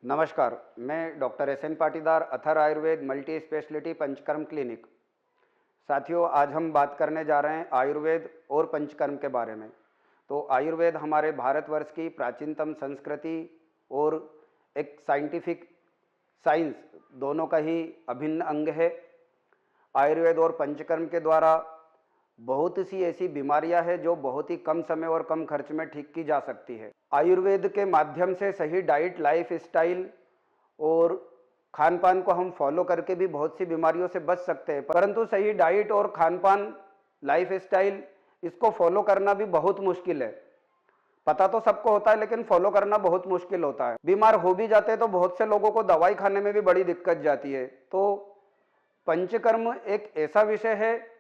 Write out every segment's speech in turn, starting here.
नमस्कार, मैं doctor S N Patidar, Athar Ayurveda multi speciality Panchakarma clinic. साथियों, आज हम बात करने जा रहे हैं आयुर्वेद और पंचकर्म के बारे में। तो आयुर्वेद हमारे भारतवर्ष की प्राचीनतम संस्कृति और एक साइंटिफिक साइंस दोनों का ही अभिन्न अंग है। आयुर्वेद और पंचकर्म के द्वारा बहुत सी ऐसी बीमारियां हैं जो बहुत ही कम समय और कम खर्च में ठीक की जा सकती है। आयुर्वेद के माध्यम से सही डाइट, लाइफ स्टाइल और खान पान को हम फॉलो करके भी बहुत सी बीमारियों से बच सकते हैं, परंतु सही डाइट और खान पान, लाइफ स्टाइल इसको फॉलो करना भी बहुत मुश्किल है। पता तो सबको होता है लेकिन फॉलो करना बहुत मुश्किल होता है। बीमार हो भी जाते हैं तो बहुत से लोगों को दवाई खाने में भी बड़ी दिक्कत जाती है। तो पंचकर्म एक ऐसा विषय है,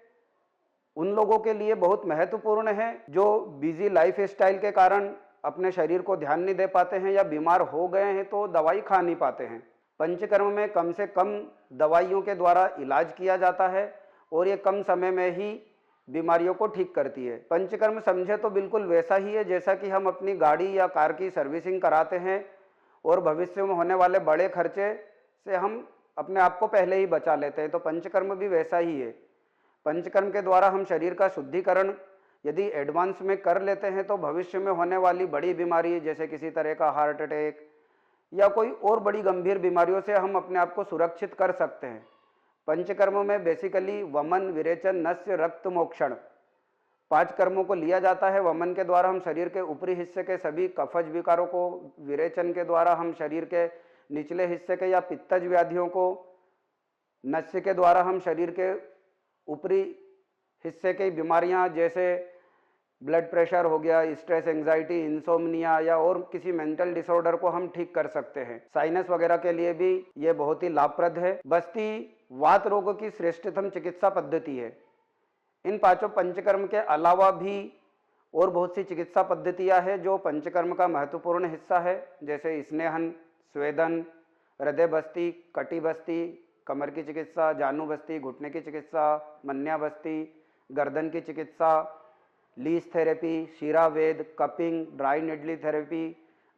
उन लोगों के लिए बहुत महत्वपूर्ण है जो बिजी लाइफ स्टाइल के कारण अपने शरीर को ध्यान नहीं दे पाते हैं या बीमार हो गए हैं तो दवाई खा नहीं पाते हैं। पंचकर्म में कम से कम दवाइयों के द्वारा इलाज किया जाता है और ये कम समय में ही बीमारियों को ठीक करती है। पंचकर्म समझे तो बिल्कुल वैसा ही है जैसा कि हम अपनी गाड़ी या कार की सर्विसिंग कराते हैं और भविष्य में होने वाले बड़े खर्चे से हम अपने आप को पहले ही बचा लेते हैं। तो पंचकर्म भी वैसा ही है। पंचकर्म के द्वारा हम शरीर का शुद्धिकरण यदि एडवांस में कर लेते हैं तो भविष्य में होने वाली बड़ी बीमारी जैसे किसी तरह का हार्ट अटैक या कोई और बड़ी गंभीर बीमारियों से हम अपने आप को सुरक्षित कर सकते हैं। पंचकर्मों में बेसिकली वमन, विरेचन, नस्य, रक्त, मोक्षण 5 कर्मों को लिया जाता है। वमन के द्वारा हम शरीर के ऊपरी हिस्से के सभी कफज विकारों को, विरेचन के द्वारा हम शरीर के निचले हिस्से के या पित्तज व्याधियों को, नस्य के द्वारा हम शरीर के ऊपरी हिस्से की बीमारियां जैसे ब्लड प्रेशर हो गया, स्ट्रेस, एंजाइटी, इंसोम्निया या और किसी मेंटल डिसऑर्डर को हम ठीक कर सकते हैं। साइनस वगैरह के लिए भी ये बहुत ही लाभप्रद है। बस्ती वात रोगों की श्रेष्ठतम चिकित्सा पद्धति है। इन 5 पंचकर्म के अलावा भी और बहुत सी चिकित्सा पद्धतियां हैं जो पंचकर्म का महत्वपूर्ण हिस्सा है, जैसे स्नेहन, स्वेदन, हृदय बस्ती, कटी बस्ती, कमर की चिकित्सा, जानु बस्ती, घुटने की चिकित्सा, मन्या बस्ती, गर्दन की चिकित्सा, लीस थेरेपी, शीरावेद, कपिंग, ड्राई निडली थेरेपी,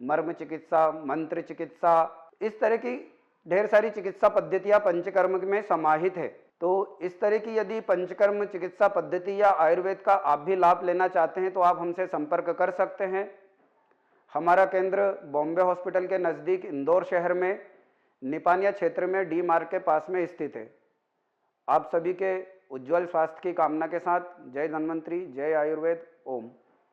मर्म चिकित्सा, मंत्र चिकित्सा, इस तरह की ढेर सारी चिकित्सा पद्धतियां पंचकर्म में समाहित है। तो इस तरह की यदि पंचकर्म चिकित्सा पद्धति या आयुर्वेद का आप भी लाभ लेना चाहते हैं तो आप हमसे संपर्क कर सकते हैं। हमारा केंद्र बॉम्बे हॉस्पिटल के नज़दीक इंदौर शहर में निपानिया क्षेत्र में डी मार्ग के पास में स्थित है। आप सभी के उज्जवल स्वास्थ्य की कामना के साथ जय धन्वंतरी, जय आयुर्वेद, ओम।